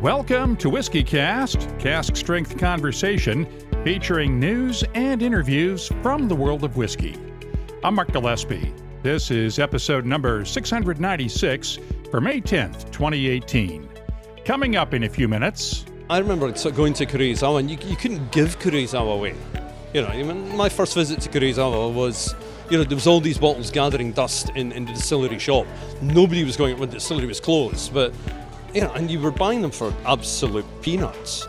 Welcome to WhiskyCast, cask strength conversation featuring news and interviews from the world of whiskey. I'm Mark Gillespie. This is episode number 696 for May 10th, 2018. Coming up in a few minutes. I remember going to Kuroizawa and you couldn't give Kuroizawa away. My first visit to Kuroizawa was, there was all these bottles gathering dust in the distillery shop. Nobody was going when the distillery was closed, but and you were buying them for absolute peanuts.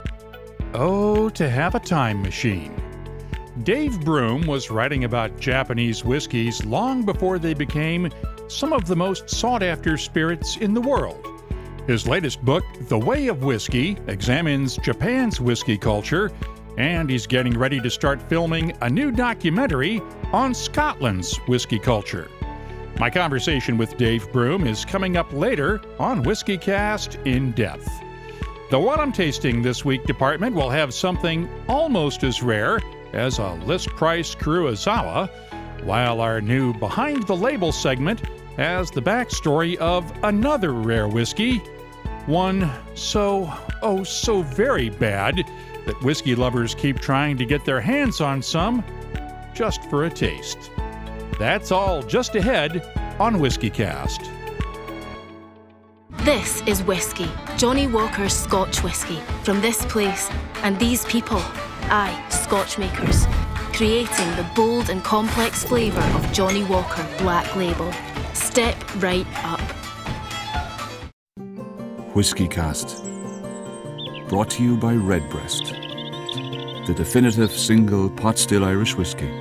Oh, to have a time machine. Dave Broom was writing about Japanese whiskeys long before they became some of the most sought-after spirits in the world. His latest book, The Way of Whisky, examines Japan's whiskey culture, and he's getting ready to start filming a new documentary on Scotland's whiskey culture. My conversation with Dave Broom is coming up later on WhiskyCast In-Depth. The What I'm Tasting This Week department will have something almost as rare as a list price Kuroizawa, while our new Behind the Label segment has the backstory of another rare whiskey, one so very bad that whiskey lovers keep trying to get their hands on some just for a taste. That's all just ahead on WhiskyCast. This is whiskey, Johnny Walker's Scotch Whisky, from this place and these people, Scotch makers, creating the bold and complex flavour of Johnny Walker Black Label. Step right up. WhiskyCast, brought to you by Redbreast, the definitive single pot still Irish whiskey.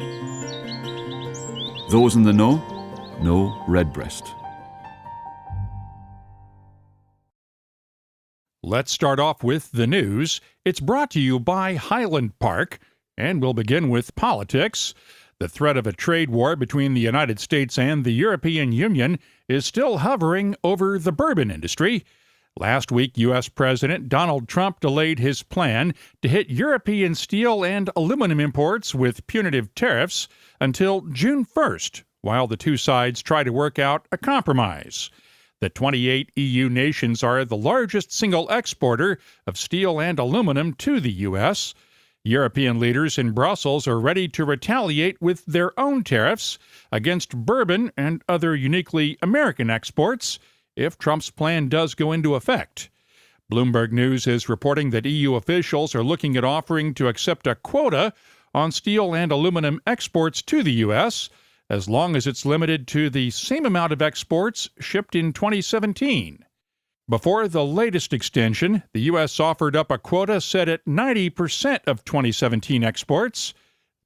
Those in the know Redbreast. Let's start off with the news. It's brought to you by Highland Park, and we'll begin with politics. The threat of a trade war between the United States and the European Union is still hovering over the bourbon industry. Last week, U.S. President Donald Trump delayed his plan to hit European steel and aluminum imports with punitive tariffs until June 1st, while the two sides try to work out a compromise. The 28 EU nations are the largest single exporter of steel and aluminum to the U.S. European leaders in Brussels are ready to retaliate with their own tariffs against bourbon and other uniquely American exports if Trump's plan does go into effect. Bloomberg News is reporting that EU officials are looking at offering to accept a quota on steel and aluminum exports to the U.S., as long as it's limited to the same amount of exports shipped in 2017. Before the latest extension, the U.S. offered up a quota set at 90% of 2017 exports.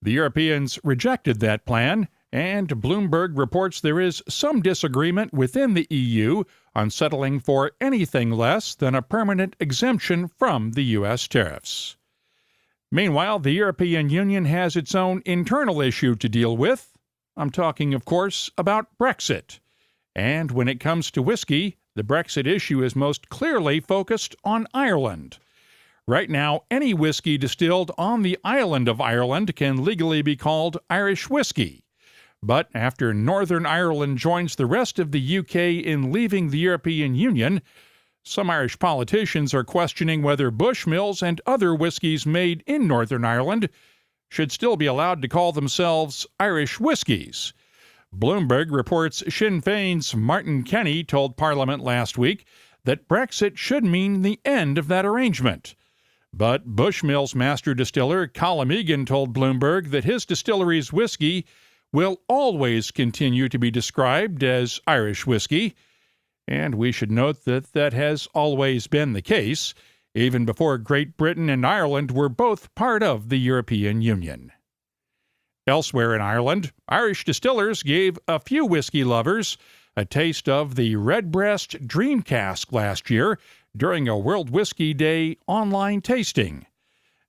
The Europeans rejected that plan, and Bloomberg reports there is some disagreement within the EU on settling for anything less than a permanent exemption from the U.S. tariffs. Meanwhile, the European Union has its own internal issue to deal with. I'm talking, of course, about Brexit. And when it comes to whiskey, the Brexit issue is most clearly focused on Ireland. Right now, any whiskey distilled on the island of Ireland can legally be called Irish whiskey. But after Northern Ireland joins the rest of the UK in leaving the European Union, some Irish politicians are questioning whether Bushmills and other whiskies made in Northern Ireland should still be allowed to call themselves Irish whiskies. Bloomberg reports Sinn Féin's Martin Kenny told Parliament last week that Brexit should mean the end of that arrangement. But Bushmills master distiller Colm Egan told Bloomberg that his distillery's whiskey will always continue to be described as Irish whiskey, and we should note that that has always been the case, even before Great Britain and Ireland were both part of the European Union. Elsewhere in Ireland, Irish distillers gave a few whiskey lovers a taste of the Redbreast Dream Cask last year during a World Whiskey Day online tasting.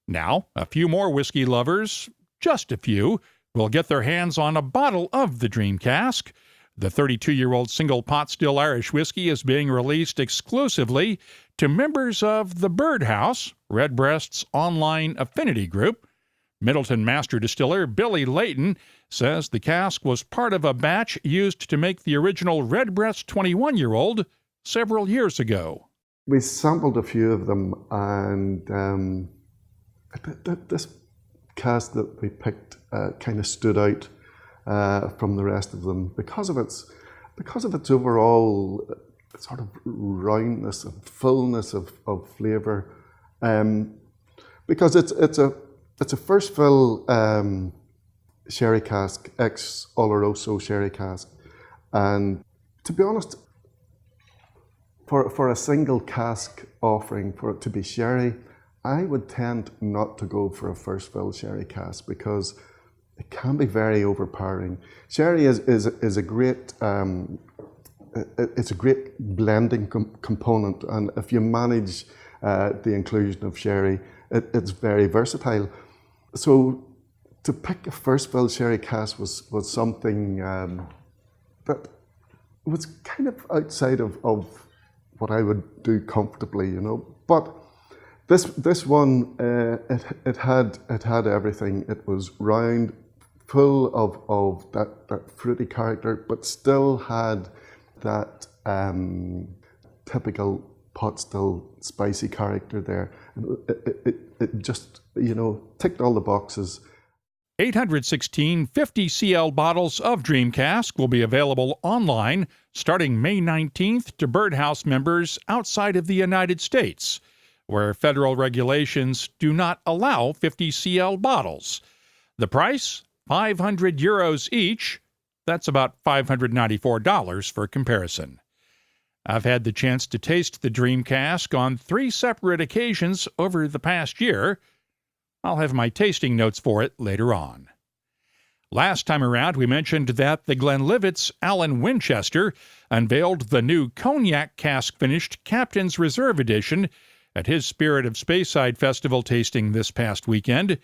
Now, a few more whiskey lovers, just a few, will get their hands on a bottle of the Dream Cask. The 32-year-old single pot still Irish whiskey is being released exclusively to members of the Birdhouse, Redbreast's online affinity group. Middleton master distiller Billy Layton says the cask was part of a batch used to make the original Redbreast 21-year-old several years ago. we sampled a few of them, and this cask that we picked kind of stood out from the rest of them because of its overall sort of roundness and fullness of flavour. Because it's a first fill sherry cask, ex Oloroso sherry cask, and to be honest, for a single cask offering for it to be sherry, I would tend not to go for a first fill sherry cask because it can be very overpowering. Sherry is a great it's a great blending component, and if you manage the inclusion of sherry, it's very versatile. So to pick a first fill sherry cask was something that was kind of outside of what I would do comfortably, you know. But this one, it had everything. It was round, full of that fruity character, but still had that typical pot still spicy character there. It just, you know, ticked all the boxes. 816 50 cl bottles of Dream Cask will be available online starting May 19th to Birdhouse members outside of the United States, where federal regulations do not allow 50 cl bottles. The price, €500 each. That's about $594 for comparison. I've had the chance to taste the Dream Cask on 3 separate occasions over the past year. I'll have my tasting notes for it later on. Last time around, we mentioned that the Glenlivet's Alan Winchester unveiled the new Cognac cask-finished Captain's Reserve Edition at his Spirit of Speyside Festival tasting this past weekend.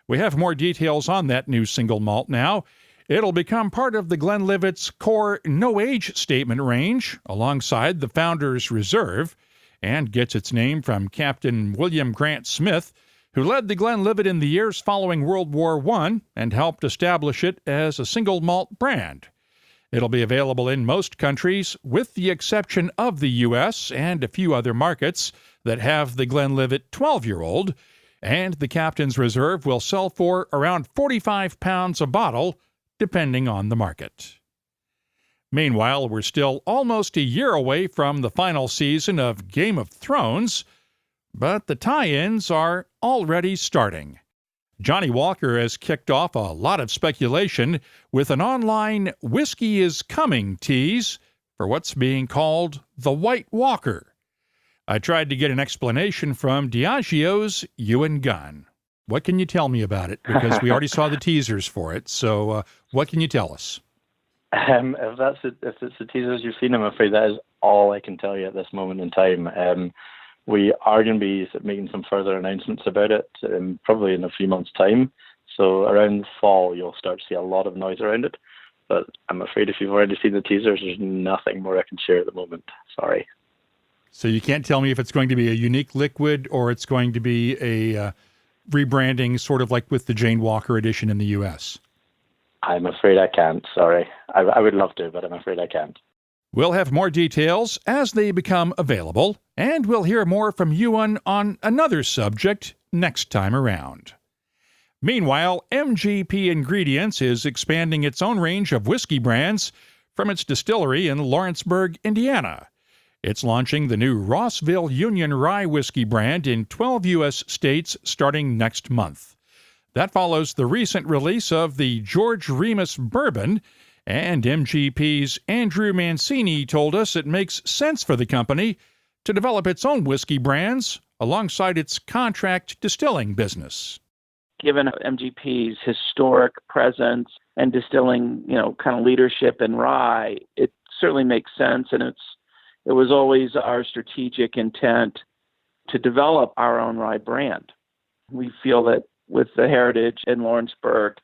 We have more details on that new single malt now. It'll become part of the Glenlivet's core no-age statement range, alongside the Founder's Reserve, and gets its name from Captain William Grant Smith, who led the Glenlivet in the years following World War I and helped establish it as a single malt brand. It'll be available in most countries, with the exception of the U.S. and a few other markets that have the Glenlivet 12-year-old, and the Captain's Reserve will sell for around £45 a bottle, depending on the market. Meanwhile, we're still almost a year away from the final season of Game of Thrones, but the tie-ins are already starting. Johnny Walker has kicked off a lot of speculation with an online "Whiskey is Coming" tease for what's being called the White Walker. I tried to get an explanation from Diageo's Ewan Gunn. What can you tell me about it? Because we already saw the teasers for it, so what can you tell us? If it's the teasers you've seen, I'm afraid that is all I can tell you at this moment in time. We are going to be making some further announcements about it, probably in a few months' time. So around the fall, you'll start to see a lot of noise around it. But I'm afraid if you've already seen the teasers, there's nothing more I can share at the moment. Sorry. So you can't tell me if it's going to be a unique liquid or it's going to be a rebranding, sort of like with the Jane Walker edition in the U.S.? I'm afraid I can't. Sorry. I would love to, but I'm afraid I can't. We'll have more details as they become available, and we'll hear more from Ewan on another subject next time around. Meanwhile, MGP Ingredients is expanding its own range of whiskey brands from its distillery in Lawrenceburg, Indiana. It's launching the new Rossville Union Rye whiskey brand in 12 U.S. states starting next month. That follows the recent release of the George Remus Bourbon, and MGP's Andrew Mancini told us it makes sense for the company to develop its own whiskey brands alongside its contract distilling business. Given MGP's historic presence and distilling, kind of leadership in rye, it certainly makes sense, and it was always our strategic intent to develop our own rye brand. We feel that with the heritage in Lawrenceburg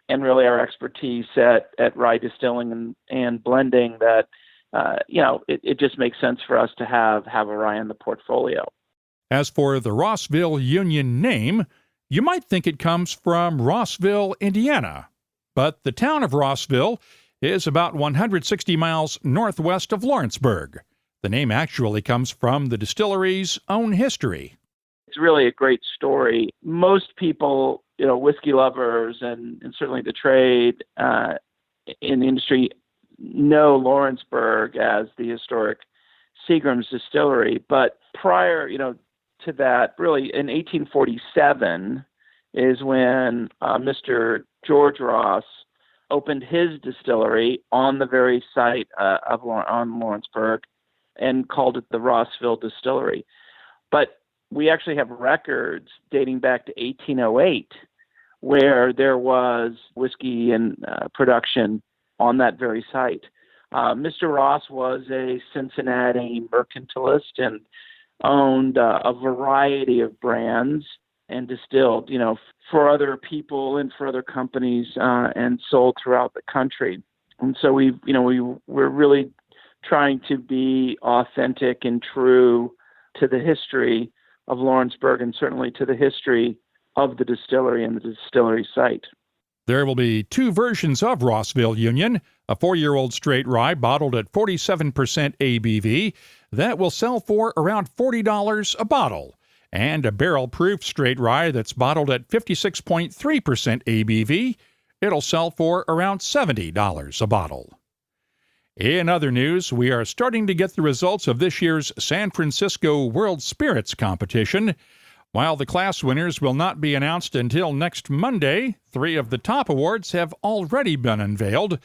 and really our expertise at rye distilling and blending, that it just makes sense for us to have a rye in the portfolio. As for the Rossville Union name, you might think it comes from Rossville, Indiana, but the town of Rossville is about 160 miles northwest of Lawrenceburg. The name actually comes from the distillery's own history. It's really a great story. Most people, whiskey lovers and certainly the trade in the industry know Lawrenceburg as the historic Seagram's distillery. But prior, to that, really in 1847 is when Mr. George Ross opened his distillery on the very site on Lawrenceburg and called it the Rossville Distillery. But we actually have records dating back to 1808 where there was whiskey and production on that very site. Mr. Ross was a Cincinnati mercantilist and owned a variety of brands and distilled, for other people and for other companies and sold throughout the country. And so we're really trying to be authentic and true to the history of Lawrenceburg and certainly to the history of the distillery and the distillery site. There will be two versions of Rossville Union, a 4-year-old straight rye bottled at 47% ABV that will sell for around $40 a bottle, and a barrel-proof straight rye that's bottled at 56.3% ABV. It'll sell for around $70 a bottle. In other news, we are starting to get the results of this year's San Francisco World Spirits Competition. While the class winners will not be announced until next Monday, 3 of the top awards have already been unveiled.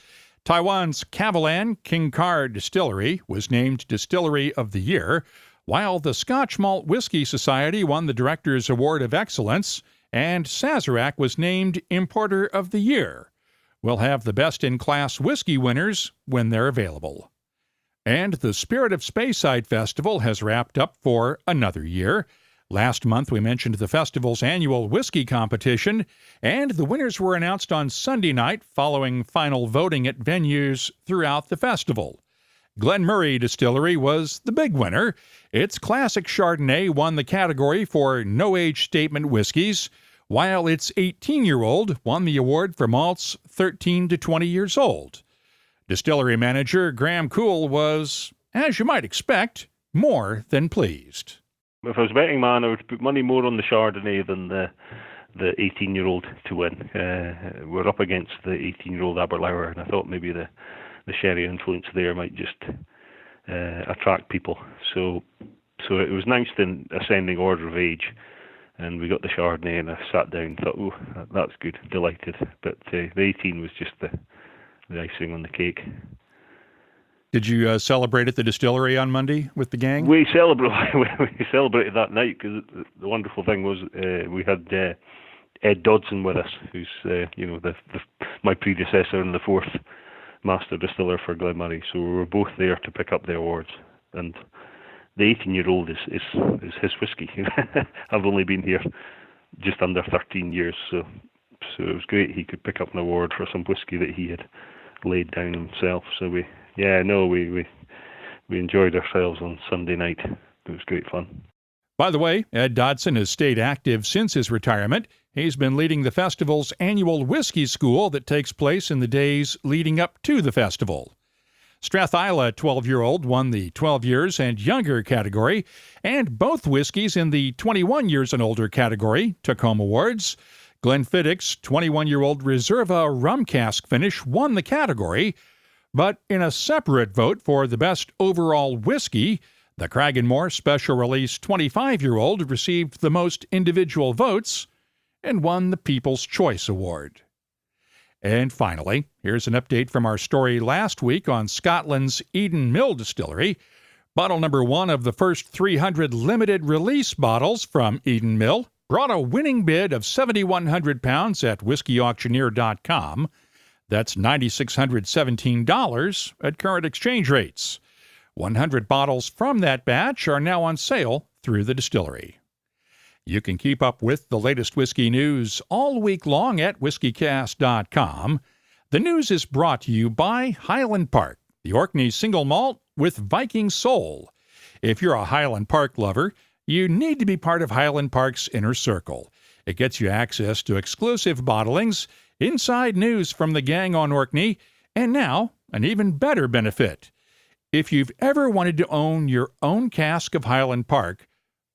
Taiwan's Kavalan King Car Distillery was named Distillery of the Year, while the Scotch Malt Whisky Society won the Director's Award of Excellence, and Sazerac was named Importer of the Year. We'll have the best-in-class whiskey winners when they're available. And the Spirit of Speyside Festival has wrapped up for another year. Last month, we mentioned the festival's annual whiskey competition, and the winners were announced on Sunday night following final voting at venues throughout the festival. Glen Murray Distillery was the big winner. Its classic Chardonnay won the category for no-age statement whiskies, while its 18-year-old won the award for malts 13 to 20 years old. Distillery manager Graham Cool was, as you might expect, more than pleased. If I was a betting man, I would put money more on the Chardonnay than the 18-year-old to win. We're up against the 18-year-old Aberlour, and I thought maybe the sherry influence there might just attract people. So it was announced in ascending order of age, and we got the Chardonnay, and I sat down and thought, oh, that's good, delighted. But the 18 was just the icing on the cake. Did you celebrate at the distillery on Monday with the gang? We celebrated that night because the wonderful thing was we had Ed Dodson with us, who's my predecessor and the 4th master distiller for Glen Murray. So we were both there to pick up the awards, and the 18-year-old is his whiskey. I've only been here just under 13 years, so it was great he could pick up an award for some whiskey that he had laid down himself. So we enjoyed ourselves on Sunday night. It was great fun. By the way, Ed Dodson has stayed active since his retirement. He's been leading the festival's annual whiskey school that takes place in the days leading up to the festival. Strathisla 12-year-old won the 12 years and younger category, and both whiskeys in the 21 years and older category took home awards. Glenfiddich's 21-year-old Reserva rum cask finish won the category, but in a separate vote for the best overall whiskey, the Cragganmore Special Release 25-year-old received the most individual votes and won the People's Choice Award. And finally, here's an update from our story last week on Scotland's Eden Mill Distillery. Bottle number 1 of the first 300 limited release bottles from Eden Mill brought a winning bid of £7,100 at whiskeyauctioneer.com. That's $9,617 at current exchange rates. 100 bottles from that batch are now on sale through the distillery. You can keep up with the latest whiskey news all week long at whiskycast.com. The news is brought to you by Highland Park, the Orkney single malt with Viking soul. If you're a Highland Park lover, you need to be part of Highland Park's inner circle. It gets you access to exclusive bottlings, inside news from the gang on Orkney, and now an even better benefit. If you've ever wanted to own your own cask of Highland Park,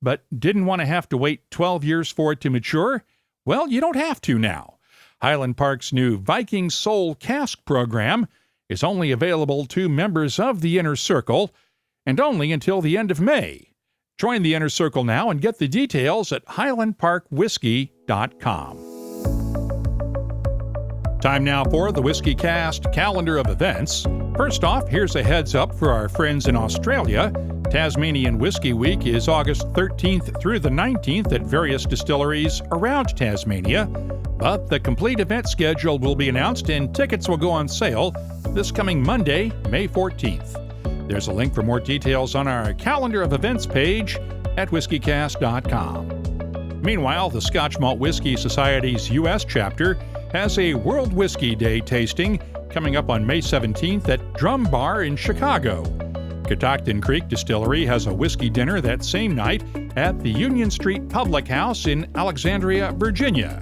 but didn't want to have to wait 12 years for it to mature, well, you don't have to now. Highland Park's new Viking Soul Cask program is only available to members of the Inner Circle, and only until the end of May. Join the Inner Circle now and get the details at highlandparkwhiskey.com. Time now for the WhiskyCast calendar of events. First off, here's a heads up for our friends in Australia. Tasmanian Whiskey Week is August 13th through the 19th at various distilleries around Tasmania, but the complete event schedule will be announced and tickets will go on sale this coming Monday, May 14th. There's a link for more details on our calendar of events page at whiskycast.com. Meanwhile, the Scotch Malt Whisky Society's U.S. chapter has a World Whiskey Day tasting coming up on May 17th at Drum Bar in Chicago. Catoctin Creek Distillery has a whiskey dinner that same night at the Union Street Public House in Alexandria, Virginia.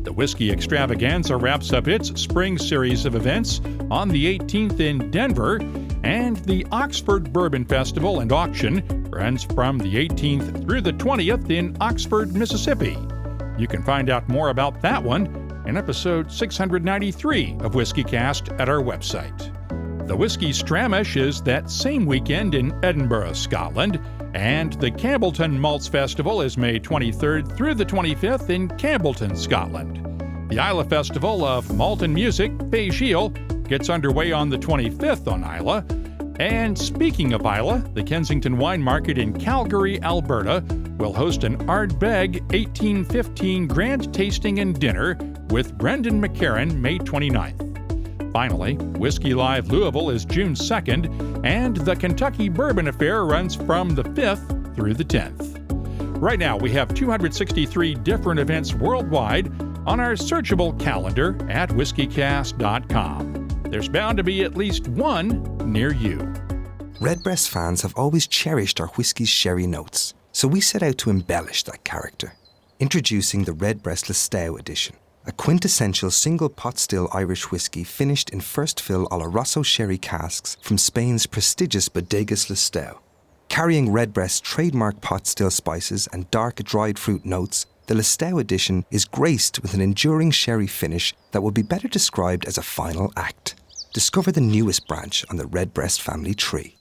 The Whiskey Extravaganza wraps up its spring series of events on the 18th in Denver, and the Oxford Bourbon Festival and Auction runs from the 18th through the 20th in Oxford, Mississippi. You can find out more about that one in episode 693 of WhiskyCast at our website. The Whiskey Stramish is that same weekend in Edinburgh, Scotland, and the Campbellton Malts Festival is May 23rd through the 25th in Campbellton, Scotland. The Islay Festival of Malt and Music, Faygiel, gets underway on the 25th on Islay. And speaking of Islay, the Kensington Wine Market in Calgary, Alberta, will host an Ardbeg 1815 grand tasting and dinner with Brendan McCarran May 29th. Finally, Whiskey Live Louisville is June 2nd, and the Kentucky Bourbon Affair runs from the 5th through the 10th. Right now, we have 263 different events worldwide on our searchable calendar at whiskycast.com. There's bound to be at least one near you. Redbreast fans have always cherished our whiskey's sherry notes, so we set out to embellish that character. Introducing the Redbreast Listowel edition, a quintessential single pot still Irish whiskey finished in first fill Oloroso sherry casks from Spain's prestigious Bodegas Listowel. Carrying Redbreast's trademark pot still spices and dark dried fruit notes, the Listowel edition is graced with an enduring sherry finish that would be better described as a final act. Discover the newest branch on the Redbreast family tree.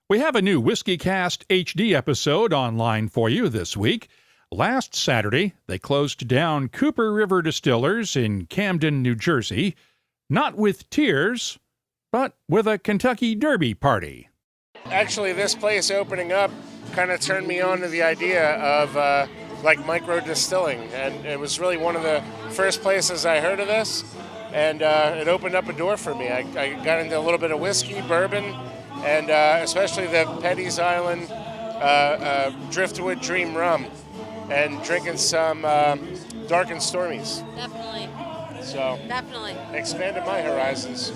We have a new WhiskyCast HD episode online for you this week. Last Saturday, they closed down Cooper River Distillers in Camden, New Jersey, not with tears, but with a Kentucky Derby party. Actually, this place opening up kind of turned me on to the idea of micro distilling, and it was really one of the first places I heard of this, and it opened up a door for me. I got into a little bit of whiskey, bourbon, and especially the Petty's Island Driftwood Dream Rum, and drinking some Dark and Stormies. Definitely. So definitely expanded my horizons.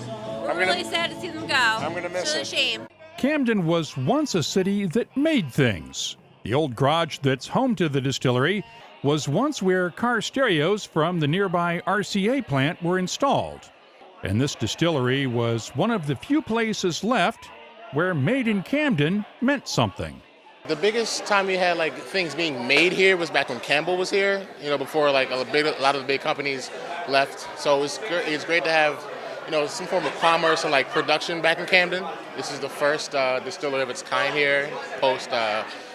I'm really sad to see them go. I'm gonna miss it. It's really a shame. Camden was once a city that made things. The old garage that's home to the distillery was once where car stereos from the nearby RCA plant were installed. And this distillery was one of the few places left where made in Camden meant something. The biggest time we had things being made here was back when Campbell was here, before a lot of the big companies left. So it's great to have some form of commerce and production back in Camden. This is the first distillery of its kind here, post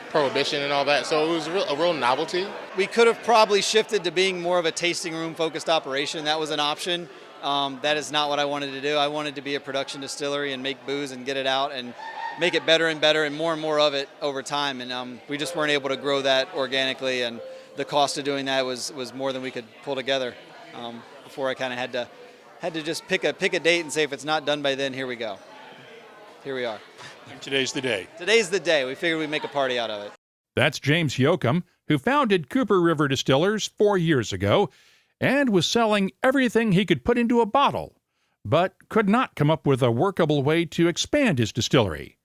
Prohibition and all that. So it was a real novelty. We could have probably shifted to being more of a tasting room focused operation. That was an option. That is not what I wanted to do. I wanted to be a production distillery and make booze and get it out and make it better and better and more of it over time. And we just weren't able to grow that organically, and the cost of doing that was more than we could pull together. Before I kind of had to just pick a date and say, if it's not done by then, here we go. Here we are. And today's the day. Today's the day. We figured we'd make a party out of it. That's James Yoakum, who founded Cooper River Distillers 4 years ago and was selling everything he could put into a bottle, but could not come up with a workable way to expand his distillery.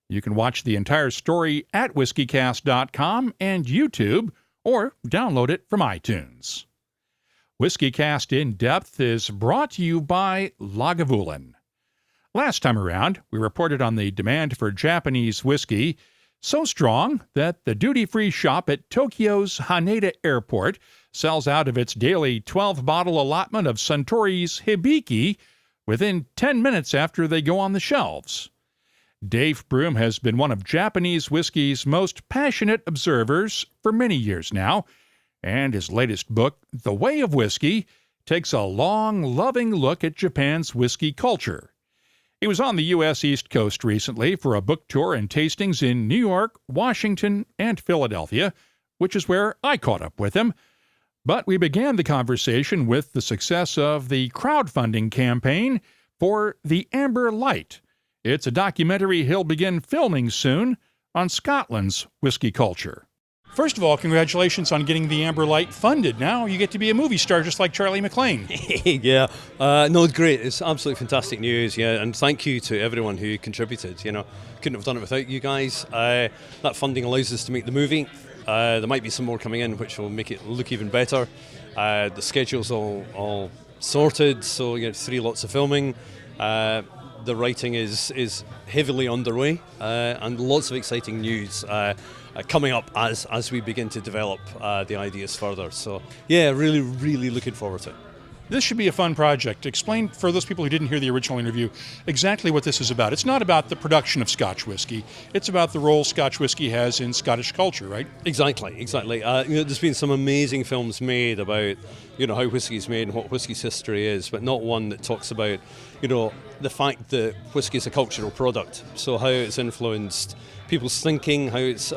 You can watch the entire story at whiskycast.com and YouTube, or download it from iTunes. WhiskyCast In-Depth is brought to you by Lagavulin. Last time around, we reported on the demand for Japanese whiskey, so strong that the duty-free shop at Tokyo's Haneda Airport sells out of its daily 12-bottle allotment of Suntory's Hibiki within 10 minutes after they go on the shelves. Dave Broom has been one of Japanese whiskey's most passionate observers for many years now, and his latest book, The Way of Whisky, takes a long, loving look at Japan's whiskey culture. He was on the U.S. East Coast recently for a book tour and tastings in New York, Washington, and Philadelphia, which is where I caught up with him. But we began the conversation with the success of the crowdfunding campaign for The Amber Light. It's a documentary he'll begin filming soon on Scotland's whiskey culture. First of all, congratulations on getting the Amber Light funded. Now you get to be a movie star just like Charlie MacLaine. Yeah, no, it's great. It's absolutely fantastic news. Yeah, and thank you to everyone who contributed. You know, couldn't have done it without you guys. That funding allows us to make the movie. There might be some more coming in, which will make it look even better. The schedule's all sorted, so you get 3 lots of filming. The writing is heavily underway, and lots of exciting news coming up as we begin to develop the ideas further. So, yeah, really, really looking forward to it. This should be a fun project. Explain, for those people who didn't hear the original interview, exactly what this is about. It's not about the production of Scotch whisky. It's about the role Scotch whisky has in Scottish culture, right? Exactly. There's been some amazing films made about, how whisky is made and what whisky's history is, but not one that talks about, the fact that whisky is a cultural product. So how it's influenced people's thinking, how it's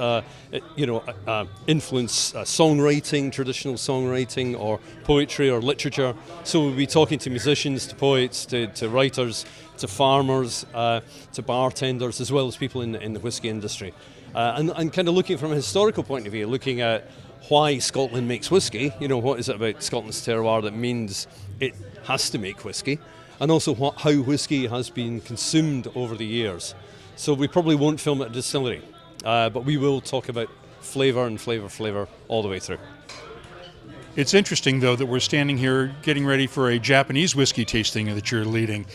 influenced songwriting, traditional songwriting, or poetry or literature. So we'll be talking to musicians, to poets, to writers, to farmers, to bartenders, as well as people in the whisky industry, and kind of looking from a historical point of view, looking at why Scotland makes whisky. What is it about Scotland's terroir that means it has to make whisky, and also how whisky has been consumed over the years. So we probably won't film at a distillery, but we will talk about flavour and flavour all the way through. It's interesting, though, that we're standing here getting ready for a Japanese whiskey tasting that you're leading.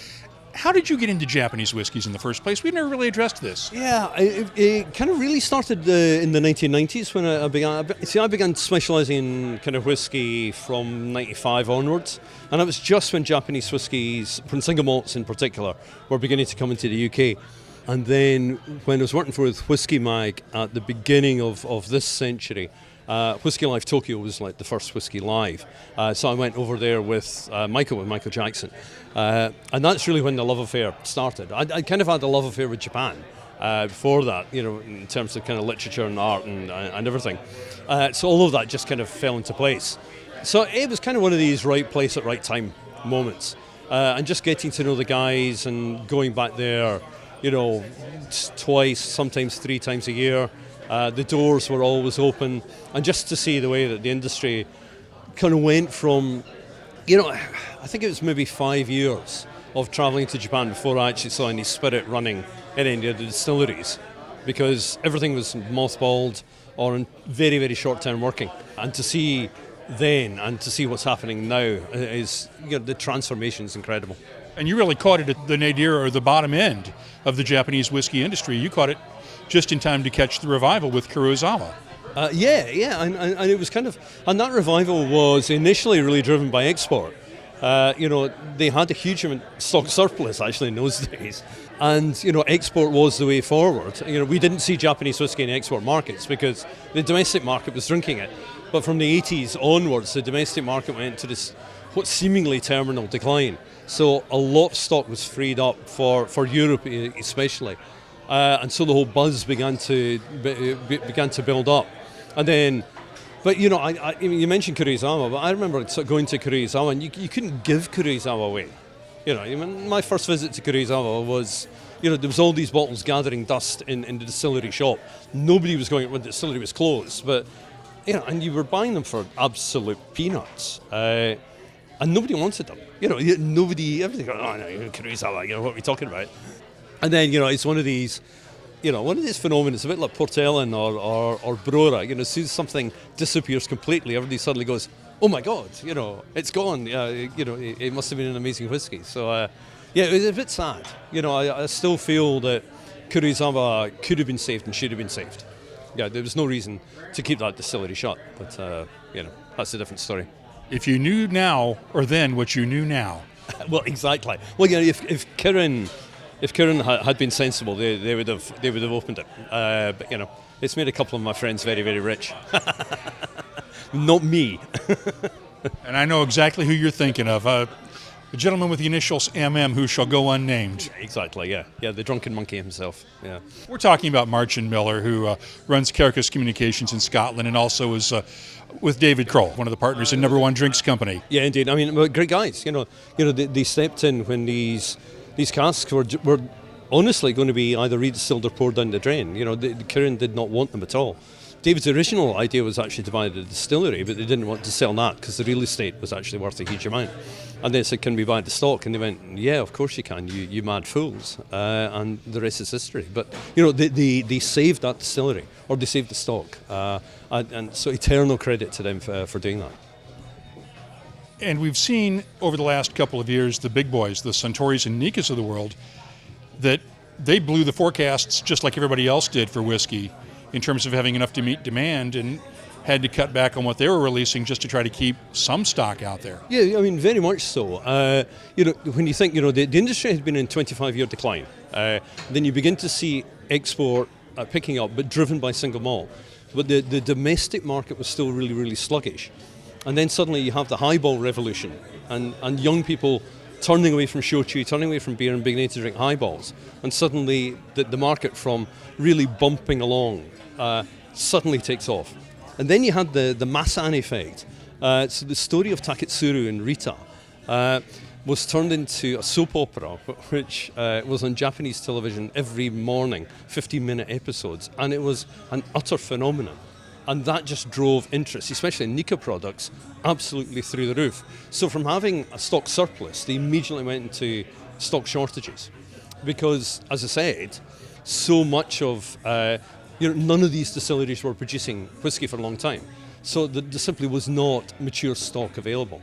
How did you get into Japanese whiskeys in the first place? We've never really addressed this. Yeah, it kind of really started in the 1990s when I began. I began specialising in kind of whisky from 95 onwards, and it was just when Japanese whiskies, from single malts in particular, were beginning to come into the UK. And then when I was working for Whisky Mag at the beginning of this century, Whisky Live Tokyo was like the first Whisky Live. So I went over there with Michael Jackson. And that's really when the love affair started. I kind of had a love affair with Japan before that, in terms of kind of literature and art and everything. So all of that just kind of fell into place. So it was kind of one of these right place at right time moments. And just getting to know the guys and going back there, twice, sometimes 3 times a year. The doors were always open, and just to see the way that the industry kind of went from, I think it was maybe 5 years of travelling to Japan before I actually saw any spirit running in any of the distilleries, because everything was mothballed or in very, very short-term working. And to see then and to see what's happening now is, the transformation is incredible. And you really caught it at the nadir, or the bottom end of the Japanese whiskey industry. You caught it just in time to catch the revival with Kurosawa. Yeah, and it was kind of, and that revival was initially really driven by export. They had a huge amount stock surplus actually in those days, and export was the way forward. We didn't see Japanese whiskey in export markets because the domestic market was drinking it. But from the 80s onwards, the domestic market went into this what seemingly terminal decline. So a lot of stock was freed up for Europe especially. And so the whole buzz began to build up. And then, but you mentioned Kurosawa, but I remember going to Kurosawa, and you couldn't give Kurosawa away. My first visit to Kurosawa was, there was all these bottles gathering dust in the distillery shop. Nobody was going, when the distillery was closed, but, and you were buying them for absolute peanuts. And nobody wanted them. Everything goes, oh no, Kurosawa, what are we talking about? And then, it's one of these phenomena. It's a bit like Port Ellen or Brora. As soon as something disappears completely, everybody suddenly goes, oh my God, it's gone. It must have been an amazing whiskey. So, Yeah, it was a bit sad. I still feel that Kurizawa could have been saved and should have been saved. Yeah, there was no reason to keep that distillery shut, but that's a different story. If you knew now or then what you knew now. Well, exactly. Well, if Kirin had been sensible, they would have opened it. But it's made a couple of my friends very, very rich. Not me. And I know exactly who you're thinking of. A gentleman with the initials MM who shall go unnamed. Exactly, yeah. Yeah, the drunken monkey himself, yeah. We're talking about Marcin Miller, who runs Carcass Communications in Scotland and also is with David Kroll, one of the partners in Number One Drinks Company. Yeah, indeed. I mean, great guys. They stepped in when these casks were honestly going to be either redistilled or poured down the drain. Kirin did not want them at all. David's original idea was actually to buy the distillery, but they didn't want to sell that because the real estate was actually worth a huge amount. And they said, can we buy the stock? And they went, yeah, of course you can, you mad fools. And the rest is history. But, they saved that distillery, or they saved the stock. And so eternal credit to them for doing that. And we've seen over the last couple of years, the big boys, the Suntories and Nikas of the world, that they blew the forecasts just like everybody else did for whiskey in terms of having enough to meet demand, and had to cut back on what they were releasing just to try to keep some stock out there. Yeah, I mean, very much so. When you think, the industry has been in 25-year decline, then you begin to see export picking up, but driven by single malt. But the domestic market was still really, really sluggish. And then suddenly you have the highball revolution, and young people turning away from shochu, turning away from beer and beginning to drink highballs. And suddenly the market from really bumping along suddenly takes off. And then you had the Masan effect. So the story of Taketsuru and Rita was turned into a soap opera, which was on Japanese television every morning, 15-minute episodes, and it was an utter phenomenon. And that just drove interest, especially in Nika products, absolutely through the roof. So from having a stock surplus, they immediately went into stock shortages. Because, as I said, so much of, none of these distilleries were producing whiskey for a long time. So there simply was not mature stock available.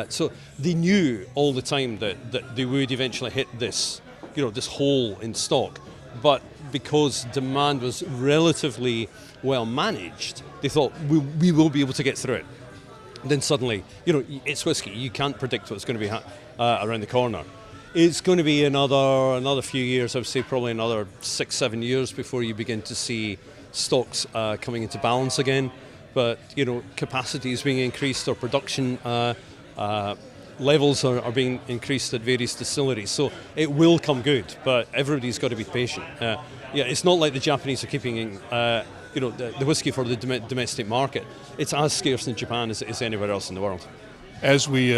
So they knew all the time that they would eventually hit this, this hole in stock. But because demand was relatively well managed, they thought we will be able to get through it. Then suddenly, it's whiskey. You can't predict what's going to be around the corner. It's going to be another few years. I would say probably another 6-7 years before you begin to see stocks coming into balance again. But capacity is being increased, or production levels are being increased at various distilleries. So it will come good, but everybody's got to be patient. It's not like the Japanese are keeping the whiskey for the domestic market. It's as scarce in Japan as anywhere else in the world. As we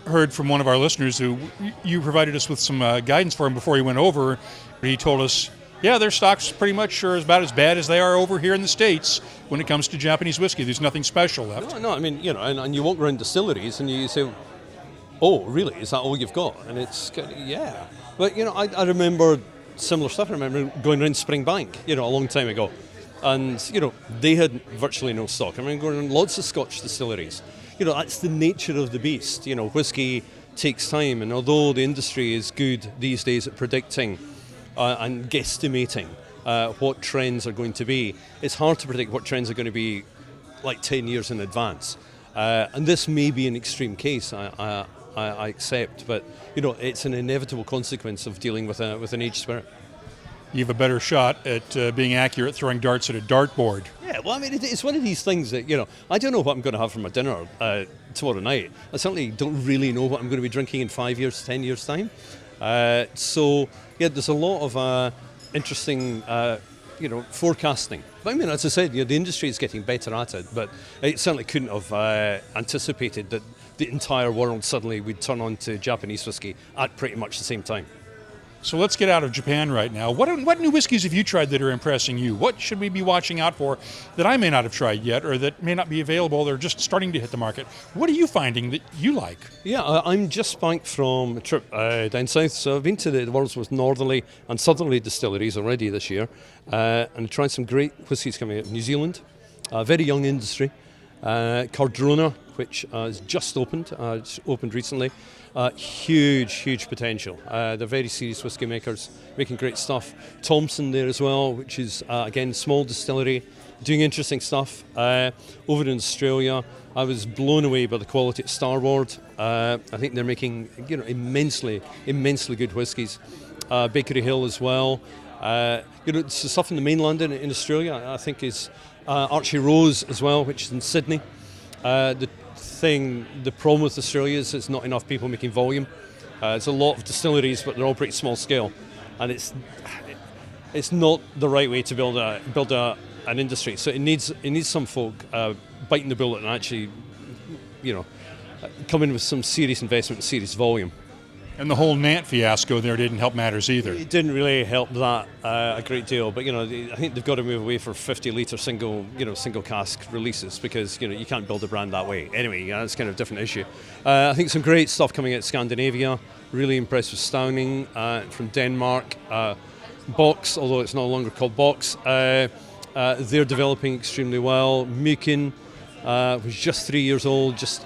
heard from one of our listeners, who you provided us with some guidance for him before he went over, he told us, yeah, their stocks pretty much are about as bad as they are over here in the States when it comes to Japanese whiskey. There's nothing special left. No, I mean, and you walk around distilleries and you say, oh, really? Is that all you've got? And it's, yeah. But, I remember similar stuff. I remember going around Springbank, a long time ago. And, they had virtually no stock. I remember going around lots of Scotch distilleries. That's the nature of the beast. Whiskey takes time. And although the industry is good these days at predicting and guesstimating what trends are going to be, it's hard to predict what trends are going to be like 10 years in advance. And this may be an extreme case, I accept, but it's an inevitable consequence of dealing with an aged spirit. You have a better shot at being accurate throwing darts at a dartboard. Yeah, well, I mean, it's one of these things that, I don't know what I'm going to have for my dinner tomorrow night. I certainly don't really know what I'm going to be drinking in 5 years, 10 years' time. So, there's a lot of interesting, forecasting. But I mean, as I said, the industry is getting better at it, but it certainly couldn't have anticipated that the entire world suddenly would turn on to Japanese whiskey at pretty much the same time. So let's get out of Japan right now. What new whiskeys have you tried that are impressing you? What should we be watching out for that I may not have tried yet, or that may not be available? They're just starting to hit the market. What are you finding that you like? Yeah, I'm just back from a trip down south. So I've been to the world's most northerly and southerly distilleries already this year, and tried some great whiskies coming out of New Zealand. A very young industry. Cardrona, which has just opened. It's opened recently. Huge potential. They're very serious whiskey makers, making great stuff. Thompson there as well, which is again small distillery, doing interesting stuff. Over in Australia, I was blown away by the quality at Starward. I think they're making immensely good whiskies. Bakery Hill as well. The stuff in the mainland in Australia, I think, is Archie Rose as well, which is in Sydney. The problem with Australia is it's not enough people making volume. It's a lot of distilleries, but they're all pretty small scale, and it's not the right way to build an industry. So it needs some folk biting the bullet and actually, come in with some serious investment and serious volume. And the whole Nant fiasco there didn't help matters either. It didn't really help that a great deal, but I think they've got to move away for 50-litre single cask releases, because you can't build a brand that way. Anyway, that's kind of a different issue. I think some great stuff coming out of Scandinavia. Really impressed with Stauning from Denmark. Box, although it's no longer called Box, they're developing extremely well. Mykin, was just 3 years old, just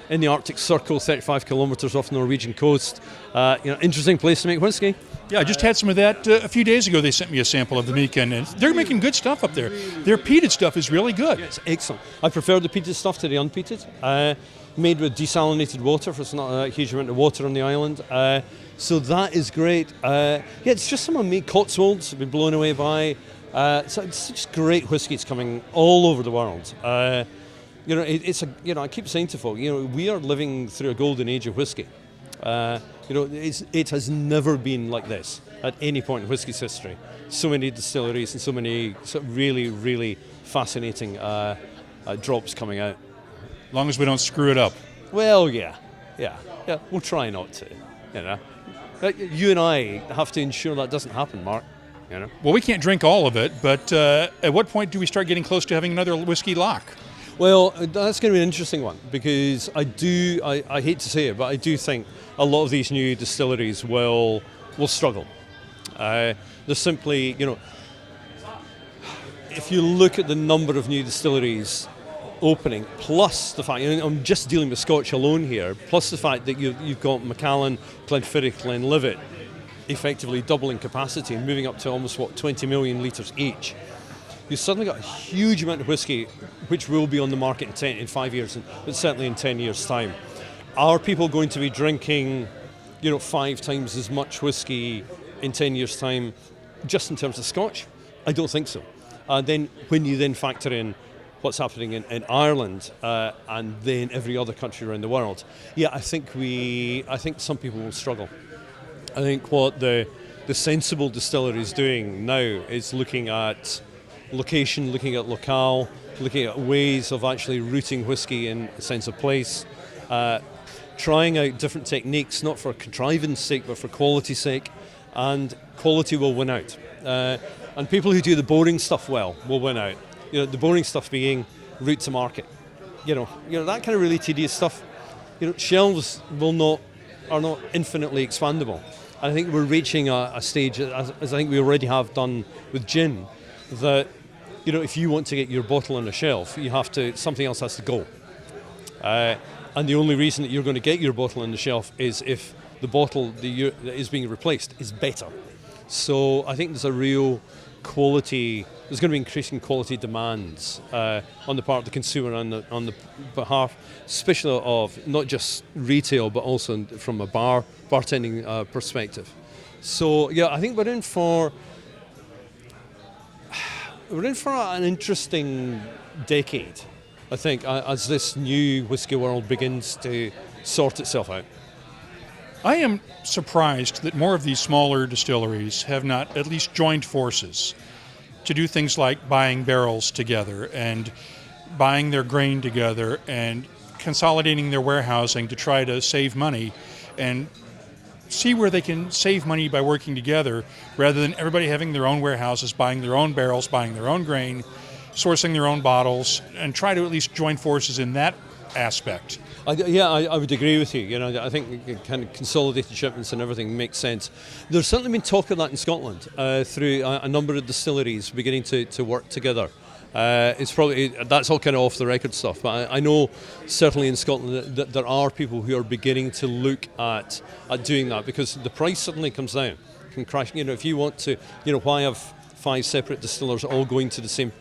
in the Arctic Circle, 35 kilometres off the Norwegian coast. Interesting place to make whiskey. Yeah, I just had some of that a few days ago. They sent me a sample of the Mykin, and they're making good stuff up there. Their peated stuff is really good. Yeah, it's excellent. I prefer the peated stuff to the unpeated. Made with desalinated water, for it's not a huge amount of water on the island. So that is great. It's just some of me. Cotswolds I've been blown away by. So it's just great whiskies coming all over the world. I keep saying to folk, we are living through a golden age of whiskey. It has never been like this at any point in whiskey's history. So many distilleries and so many really, really fascinating drops coming out. As long as we don't screw it up. Well, yeah, we'll try not to. You and I have to ensure that doesn't happen, Mark. Well, we can't drink all of it, but at what point do we start getting close to having another whiskey lock? Well, that's going to be an interesting one, because I hate to say it, but I do think a lot of these new distilleries will struggle. They're simply, if you look at the number of new distilleries opening, plus the fact, I'm just dealing with Scotch alone here, plus the fact that you've got Macallan, Glenfiddich, Glenlivet, effectively doubling capacity and moving up to almost 20 million litres each. You've suddenly got a huge amount of whiskey which will be on the market in 5 years, but certainly in 10 years' time. Are people going to be drinking, 5 times as much whiskey in 10 years' time, just in terms of Scotch? I don't think so. Then when you then factor in what's happening in Ireland and then every other country around the world, I think some people will struggle. I think what the sensible distillery is doing now is looking at location, looking at locale, looking at ways of actually rooting whiskey in a sense of place, trying out different techniques, not for contrivance sake, but for quality's sake, and quality will win out. And people who do the boring stuff well will win out. The boring stuff being route to market. That kind of really tedious stuff. Shelves are not infinitely expandable. I think we're reaching a stage, as I think we already have done with gin, that if you want to get your bottle on a shelf, something else has to go. And the only reason that you're going to get your bottle on the shelf is if the bottle that is being replaced is better. So I think there's a real quality. There's going to be increasing quality demands on the part of the consumer and on the behalf, especially of not just retail but also from a bartending perspective. So I think we're in for an interesting decade, I think, as this new whiskey world begins to sort itself out. I am surprised that more of these smaller distilleries have not at least joined forces to do things like buying barrels together and buying their grain together and consolidating their warehousing to try to save money and see where they can save money by working together rather than everybody having their own warehouses, buying their own barrels, buying their own grain, sourcing their own bottles, and try to at least join forces in that aspect. I would agree with you. I think kind of consolidated shipments and everything makes sense. There's certainly been talk of that in Scotland through a number of distilleries beginning to work together. It's probably that's all kind of off the record stuff, but I know certainly in Scotland that there are people who are beginning to look at doing that, because the price suddenly comes down, can crash. If you want to, why have 5 separate distillers all going to the same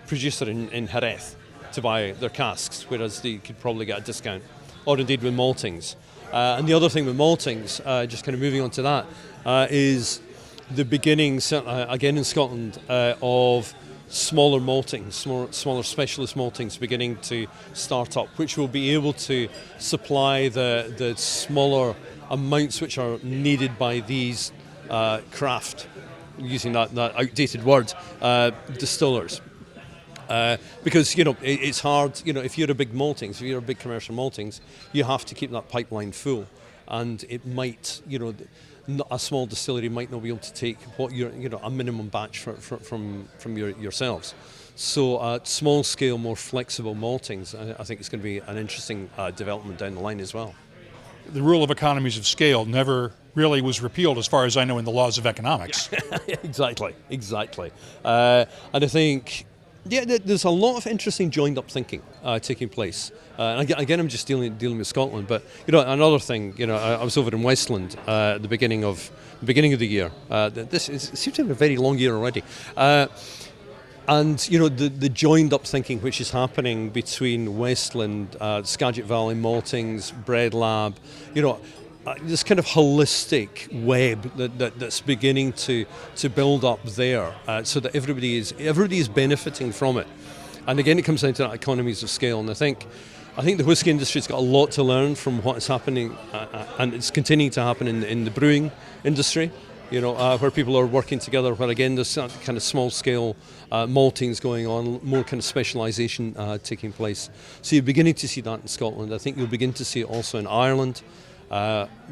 producer in Jerez to buy their casks, whereas they could probably get a discount, or indeed with maltings. And the other thing with maltings, just kind of moving on to that, is the beginnings again in Scotland of smaller maltings, smaller specialist maltings beginning to start up, which will be able to supply the smaller amounts which are needed by these craft, using that outdated word, distillers. Because it's hard. If you're a big maltings, if you're a big commercial maltings, you have to keep that pipeline full, and it might, a small distillery might not be able to take what a minimum batch from yourselves. So small scale, more flexible maltings, I think it's going to be an interesting development down the line as well. The rule of economies of scale never really was repealed, as far as I know, in the laws of economics. Exactly. And I think, there's a lot of interesting joined-up thinking taking place. And again, I'm just dealing with Scotland, but another thing. I was over in Westland at the beginning of the year. It seems to be a very long year already. And the joined-up thinking which is happening between Westland, Skagit Valley Maltings, Bread Lab, this kind of holistic web that's beginning to build up there, so that everybody is benefiting from it. And again, it comes down to that economies of scale. And I think the whisky industry's got a lot to learn from what is happening, and it's continuing to happen in the brewing industry. Where people are working together, where again there's kind of small scale maltings going on, more kind of specialisation taking place. So you're beginning to see that in Scotland. I think you'll begin to see it also in Ireland.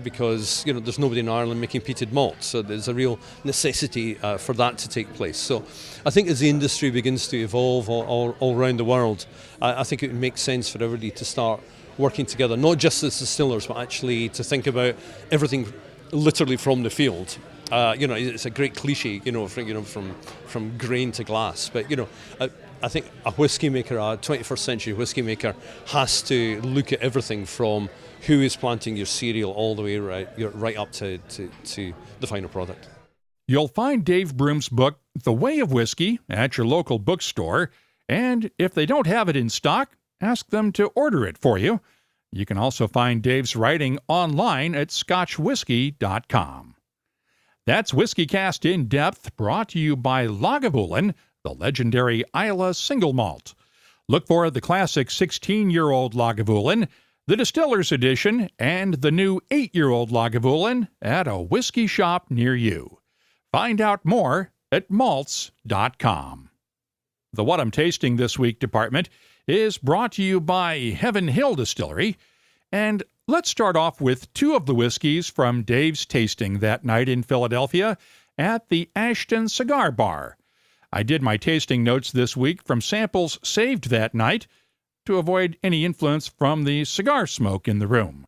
Because there's nobody in Ireland making peated malt, so there's a real necessity for that to take place. So I think as the industry begins to evolve all around the world, I think it would make sense for everybody to start working together, not just as distillers, but actually to think about everything literally from the field. It's a great cliche, from grain to glass, but I think a whiskey maker, a 21st century whiskey maker, has to look at everything from who is planting your cereal all the way right up to the final product. You'll find Dave Broom's book, The Way of Whisky, at your local bookstore, and if they don't have it in stock, ask them to order it for you. You can also find Dave's writing online at scotchwhisky.com. That's WhiskyCast In-Depth, brought to you by Lagavulin, the legendary Islay single malt. Look for the classic 16-year-old Lagavulin, the Distiller's Edition, and the new 8-year-old Lagavulin at a whiskey shop near you. Find out more at malts.com. The What I'm Tasting This Week department is brought to you by Heaven Hill Distillery, and let's start off with 2 of the whiskeys from Dave's tasting that night in Philadelphia at the Ashton Cigar Bar. I did my tasting notes this week from samples saved that night to avoid any influence from the cigar smoke in the room.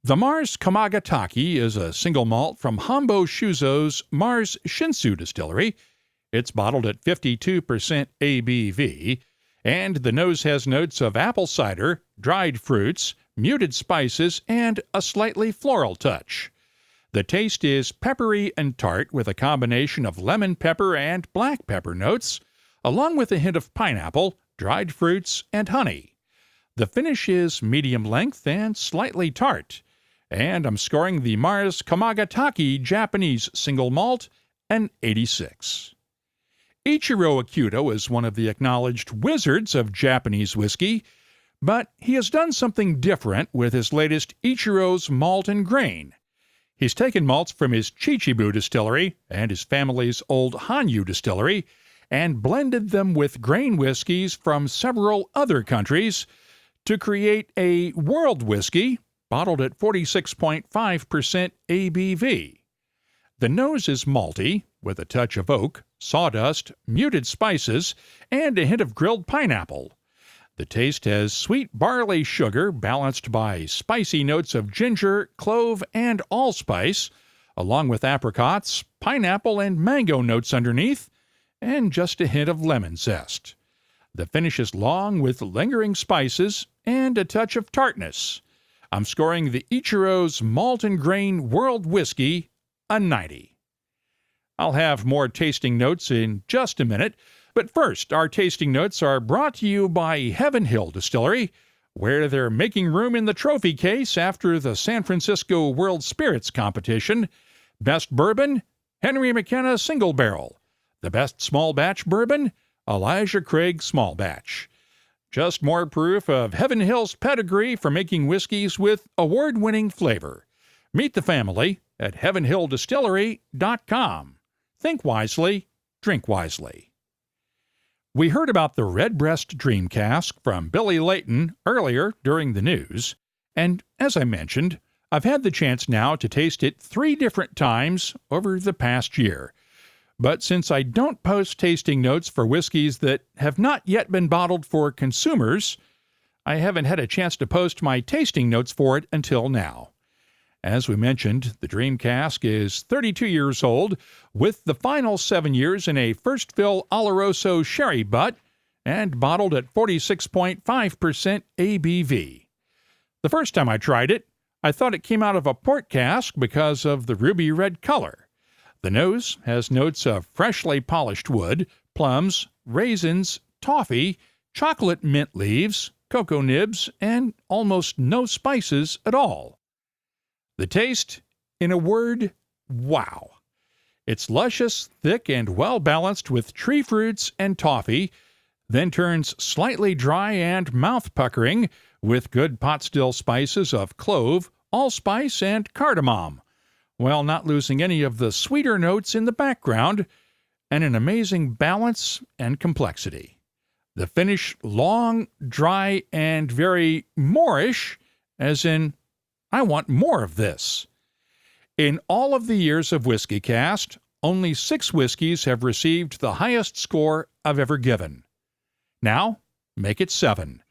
The Mars Kamagatake is a single malt from Hambo Shuzo's Mars Shinsu Distillery. It's bottled at 52% ABV, and the nose has notes of apple cider, dried fruits, muted spices, and a slightly floral touch. The taste is peppery and tart with a combination of lemon pepper and black pepper notes, along with a hint of pineapple, dried fruits, and honey. The finish is medium length and slightly tart, and I'm scoring the Mars Kamagatake Japanese single malt an 86. Ichiro Akuto is one of the acknowledged wizards of Japanese whiskey, but he has done something different with his latest Ichiro's Malt and Grain. He's taken malts from his Chichibu distillery and his family's old Hanyu distillery and blended them with grain whiskeys from several other countries to create a world whiskey bottled at 46.5% ABV. The nose is malty, with a touch of oak, sawdust, muted spices, and a hint of grilled pineapple. The taste has sweet barley sugar balanced by spicy notes of ginger, clove, and allspice, along with apricots, pineapple, and mango notes underneath, and just a hint of lemon zest. The finish is long with lingering spices and a touch of tartness. I'm scoring the Ichiro's Malt and Grain World Whiskey a 90. I'll have more tasting notes in just a minute, but first, our tasting notes are brought to you by Heaven Hill Distillery, where they're making room in the trophy case after the San Francisco World Spirits Competition. Best bourbon, Henry McKenna Single Barrel. The best small batch bourbon, Elijah Craig Small Batch. Just more proof of Heaven Hill's pedigree for making whiskeys with award-winning flavor. Meet the family at heavenhilldistillery.com. Think wisely, drink wisely. We heard about the Redbreast Dream Cask from Billy Layton earlier during the news, and as I mentioned, I've had the chance now to taste it 3 different times over the past year. But since I don't post tasting notes for whiskeys that have not yet been bottled for consumers, I haven't had a chance to post my tasting notes for it until now. As we mentioned, the Dream Cask is 32 years old, with the final 7 years in a first fill Oloroso sherry butt and bottled at 46.5% ABV. The first time I tried it, I thought it came out of a port cask because of the ruby red color. The nose has notes of freshly polished wood, plums, raisins, toffee, chocolate mint leaves, cocoa nibs, and almost no spices at all. The taste, in a word, wow. It's luscious, thick, and well-balanced with tree fruits and toffee, then turns slightly dry and mouth-puckering with good pot still spices of clove, allspice, and cardamom, while not losing any of the sweeter notes in the background, and an amazing balance and complexity. The finish long, dry, and very moreish, as in, I want more of this. In all of the years of WhiskyCast, only 6 whiskeys have received the highest score I've ever given. Now, make it 7.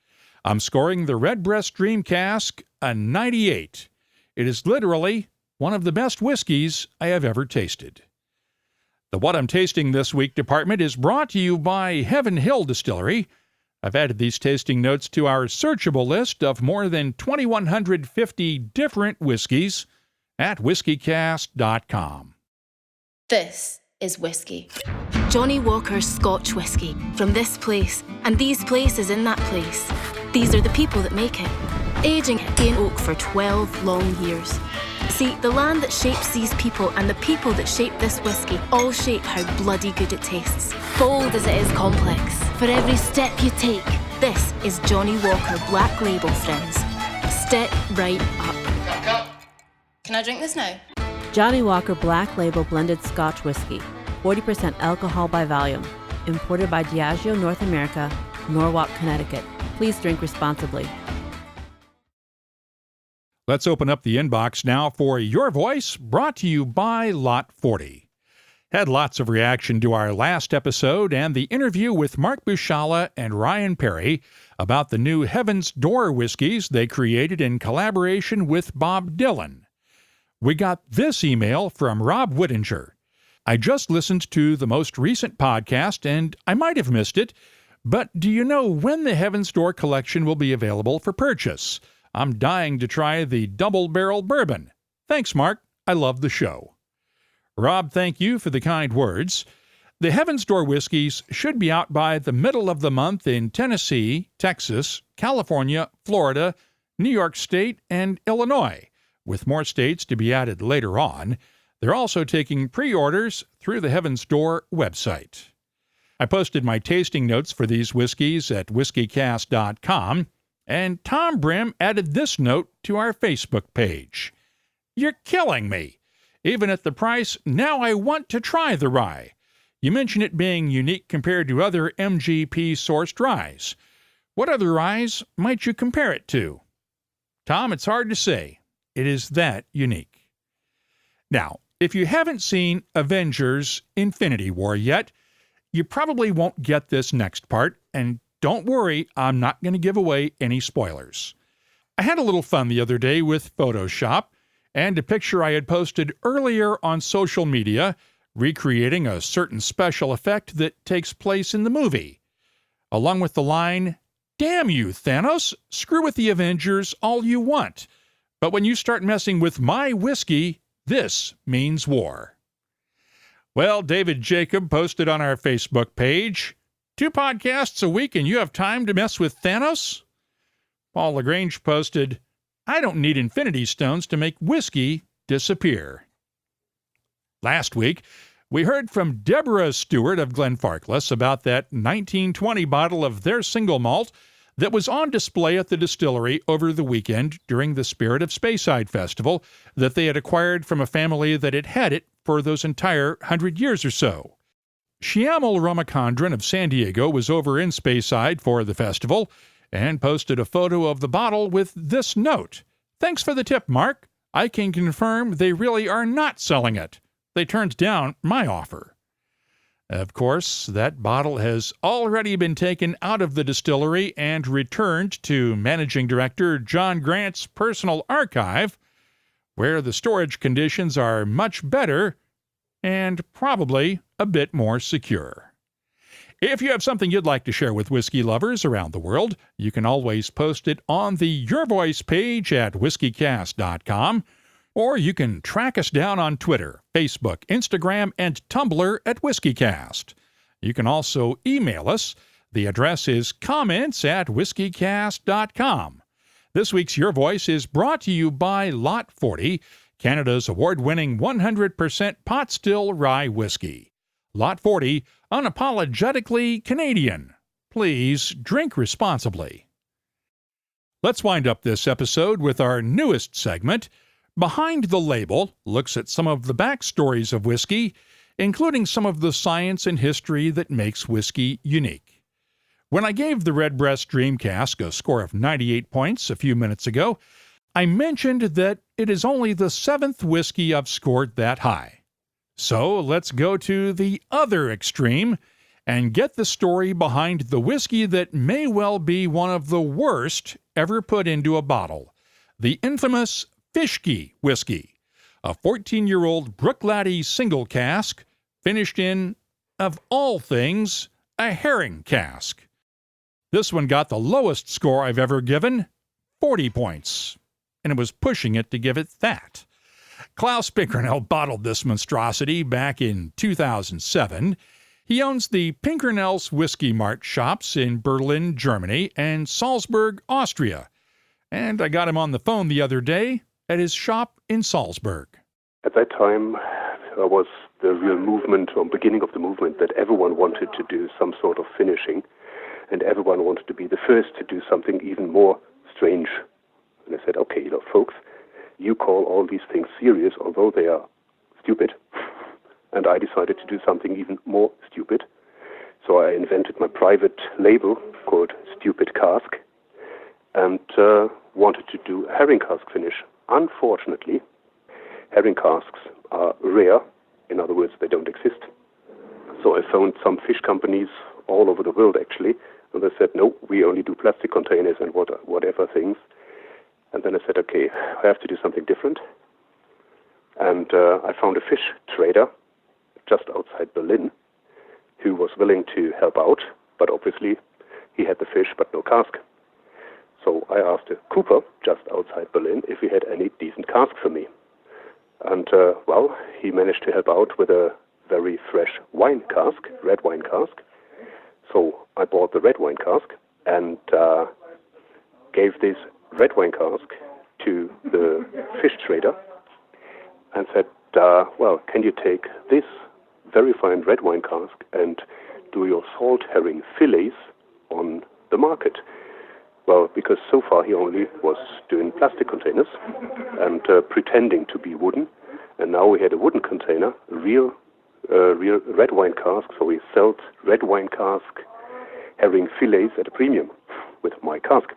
I'm scoring the Redbreast Dream Cask a 98. It is literally one of the best whiskeys I have ever tasted. The What I'm Tasting This Week department is brought to you by Heaven Hill Distillery. I've added these tasting notes to our searchable list of more than 2,150 different whiskeys at whiskycast.com. This is whiskey. Johnny Walker's Scotch Whisky. From this place, and these places in that place. These are the people that make it. Aging in oak for 12 long years. See, the land that shapes these people and the people that shape this whiskey all shape how bloody good it tastes. Bold as it is complex. For every step you take, this is Johnny Walker Black Label, friends. Step right up. Can I drink this now? Johnny Walker Black Label Blended Scotch Whisky. 40% alcohol by volume. Imported by Diageo North America, Norwalk, Connecticut. Please drink responsibly. Let's open up the inbox now for Your Voice, brought to you by Lot 40. Had lots of reaction to our last episode and the interview with Mark Bushala and Ryan Perry about the new Heaven's Door whiskeys they created in collaboration with Bob Dylan. We got this email from Rob Whittinger. I just listened to the most recent podcast and I might have missed it, but do you know when the Heaven's Door collection will be available for purchase? I'm dying to try the Double Barrel Bourbon. Thanks, Mark. I love the show. Rob, thank you for the kind words. The Heaven's Door whiskeys should be out by the middle of the month in Tennessee, Texas, California, Florida, New York State, and Illinois, with more states to be added later on. They're also taking pre-orders through the Heaven's Door website. I posted my tasting notes for these whiskeys at whiskycast.com, and Tom Brim added this note to our Facebook page. You're killing me. Even at the price, now I want to try the rye. You mention it being unique compared to other MGP-sourced ryes. What other ryes might you compare it to? Tom, it's hard to say. It is that unique. Now, if you haven't seen Avengers: Infinity War yet, you probably won't get this next part, and don't worry, I'm not going to give away any spoilers. I had a little fun the other day with Photoshop, and a picture I had posted earlier on social media recreating a certain special effect that takes place in the movie, along with the line, "Damn you, Thanos, screw with the Avengers all you want, but when you start messing with my whiskey, this means war." Well, David Jacob posted on our Facebook page, 2 podcasts a week and you have time to mess with Thanos? Paul LaGrange posted, "I don't need infinity stones to make whiskey disappear." Last week, we heard from Deborah Stewart of Glenfarclas about that 1920 bottle of their single malt that was on display at the distillery over the weekend during the Spirit of Speyside Festival that they had acquired from a family that had had it for those entire 100 years or so. Shyamul Ramachandran of San Diego was over in Speyside for the festival and posted a photo of the bottle with this note, "Thanks for the tip, Mark. I can confirm they really are not selling it. They turned down my offer." Of course, that bottle has already been taken out of the distillery and returned to Managing Director John Grant's personal archive, where the storage conditions are much better and probably a bit more secure. If you have something you'd like to share with whiskey lovers around the world, you can always post it on the Your Voice page at whiskycast.com, or you can track us down on Twitter, Facebook, Instagram, and Tumblr at WhiskyCast. You can also email us. The address is comments@whiskycast.com. This week's Your Voice is brought to you by Lot 40, Canada's award-winning 100% pot still rye whiskey. Lot 40, unapologetically Canadian. Please drink responsibly. Let's wind up this episode with our newest segment. Behind the Label looks at some of the backstories of whiskey, including some of the science and history that makes whiskey unique. When I gave the Redbreast Dream Cask a score of 98 points a few minutes ago, I mentioned that it is only the 7th whiskey I've scored that high. So let's go to the other extreme and get the story behind the whiskey that may well be one of the worst ever put into a bottle, the infamous Fischke whiskey, a 14-year-old Brookladdy single cask finished in, of all things, a herring cask. This one got the lowest score I've ever given, 40 points, and it was pushing it to give it that. Klaus Pinkernel bottled this monstrosity back in 2007. He owns the Pinkernel's Whiskey Mart shops in Berlin, Germany, and Salzburg, Austria. And I got him on the phone the other day at his shop in Salzburg. At that time, there was the real movement, or beginning of the movement, that everyone wanted to do some sort of finishing, and everyone wanted to be the first to do something even more strange. And I said, okay, folks, you call all these things serious, although they are stupid. And I decided to do something even more stupid. So I invented my private label called Stupid Cask, and wanted to do a herring cask finish. Unfortunately, herring casks are rare. In other words, they don't exist. So I phoned some fish companies all over the world, actually, and they said, no, we only do plastic containers and whatever things. And then I said, okay, I have to do something different. And I found a fish trader just outside Berlin who was willing to help out, but obviously he had the fish but no cask. So I asked a cooper just outside Berlin if he had any decent cask for me. And, well, he managed to help out with a very fresh wine cask, red wine cask. So I bought the red wine cask and gave this red wine cask to the fish trader and said, well, can you take this very fine red wine cask and do your salt herring fillets on the market? Well, because so far he only was doing plastic containers and pretending to be wooden, and now we had a wooden container, real red wine cask, so we sold red wine cask herring fillets at a premium with my cask.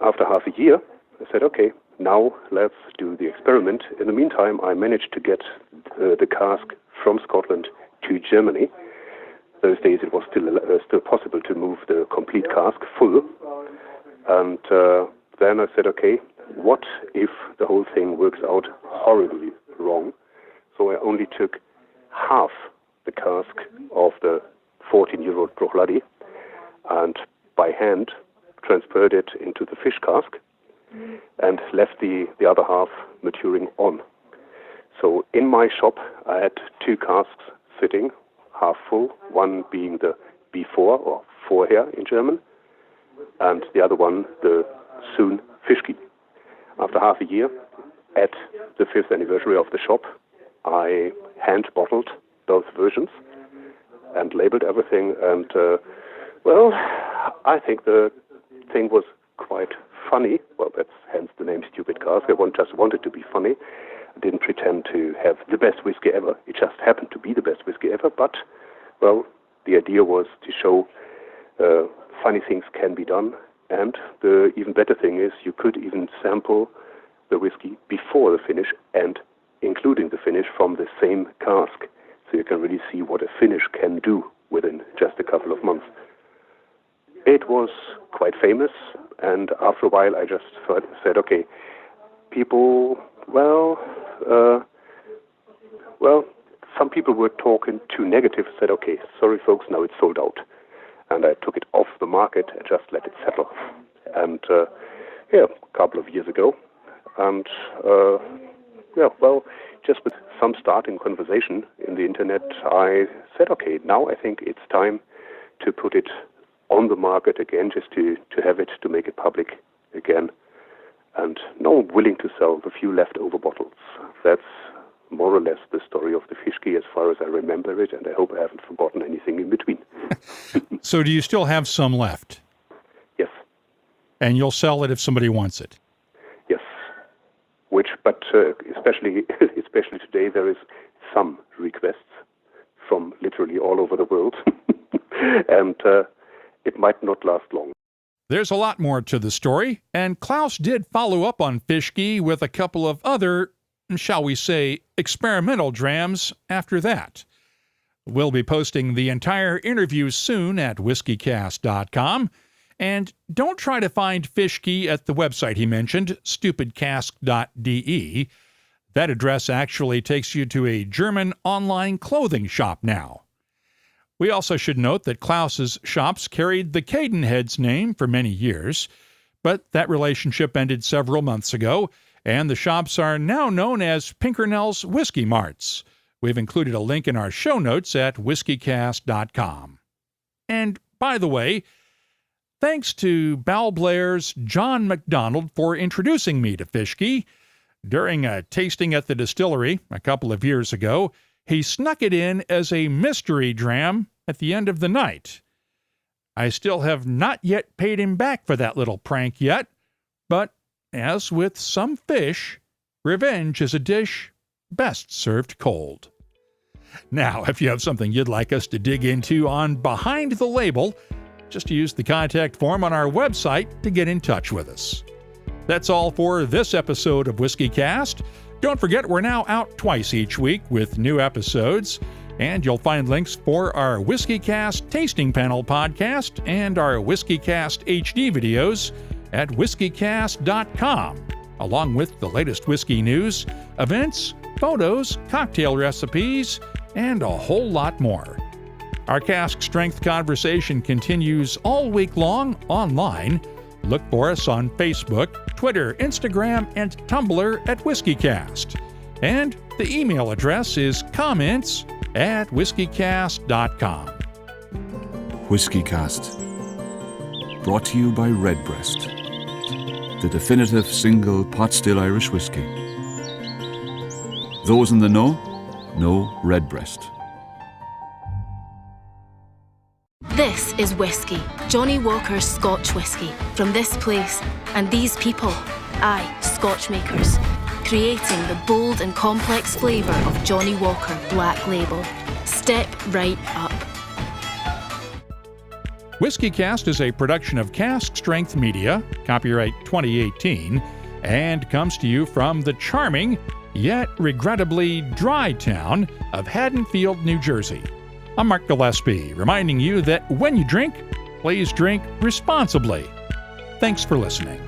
After half a year, I said, okay, now let's do the experiment. In the meantime, I managed to get the cask from Scotland to Germany. Those days it was still possible to move the complete cask full. And then I said, okay, what if the whole thing works out horribly wrong? So I only took half the cask of the 14-year-old Bruichladdich and by hand transferred it into the fish cask and left the other half maturing on. So in my shop, I had 2 casks sitting, half full, one being the B4 or Vorher in German, and the other one, the soon Fischki. After half a year, at the 5th anniversary of the shop, I hand bottled both versions and labeled everything. And, well, I think the thing was quite funny. Well, that's hence the name Stupid Cask. I just wanted to be funny. I didn't pretend to have the best whiskey ever. It just happened to be the best whiskey ever. But, well, the idea was to show funny things can be done. And the even better thing is you could even sample the whiskey before the finish and including the finish from the same cask. So you can really see what a finish can do within just a couple of months. It was quite famous, and after a while I just said, okay, people, well, some people were talking too negative, said, okay, sorry folks, now it's sold out. And I took it off the market and just let it settle. And, a couple of years ago. And, just with some starting conversation in the internet, I said, okay, now I think it's time to put it on the market again, just to have it, to make it public again. And now I'm willing to sell the few leftover bottles. That's more or less the story of the Fischki as far as I remember it, and I hope I haven't forgotten anything in between. So do you still have some left? Yes. And you'll sell it if somebody wants it? Yes. But especially today, there is some requests from literally all over the world, and it might not last long. There's a lot more to the story, and Klaus did follow up on Fischki with a couple of other, shall we say, experimental drams after that. We'll be posting the entire interview soon at whiskycast.com. And don't try to find Fischki at the website he mentioned, stupidcask.de. That address actually takes you to a German online clothing shop now. We also should note that Klaus's shops carried the Cadenhead's name for many years, but that relationship ended several months ago, and the shops are now known as Pinkernell's Whiskey Marts. We've included a link in our show notes at whiskycast.com. And by the way, thanks to Balblair's John MacDonald for introducing me to Fischki. During a tasting at the distillery a couple of years ago, he snuck it in as a mystery dram at the end of the night. I still have not yet paid him back for that little prank yet, but as with some fish, revenge is a dish best served cold. Now, if you have something you'd like us to dig into on Behind the Label, just use the contact form on our website to get in touch with us. That's all for this episode of WhiskyCast. Don't forget, we're now out twice each week with new episodes, and you'll find links for our WhiskyCast Tasting Panel podcast and our WhiskyCast HD videos at whiskycast.com, along with the latest whiskey news, events, photos, cocktail recipes, and a whole lot more. Our cask strength conversation continues all week long online. Look for us on Facebook, Twitter, Instagram, and Tumblr at WhiskyCast. And the email address is comments@whiskycast.com. WhiskyCast. Brought to you by Redbreast, the definitive single pot still Irish whiskey. Those in the know Redbreast. This is whiskey, Johnny Walker's Scotch Whisky. From this place and these people, aye, Scotch makers, creating the bold and complex flavour of Johnny Walker Black Label. Step right up. WhiskyCast is a production of Cask Strength Media, copyright 2018, and comes to you from the charming, yet regrettably dry town of Haddonfield, New Jersey. I'm Mark Gillespie, reminding you that when you drink, please drink responsibly. Thanks for listening.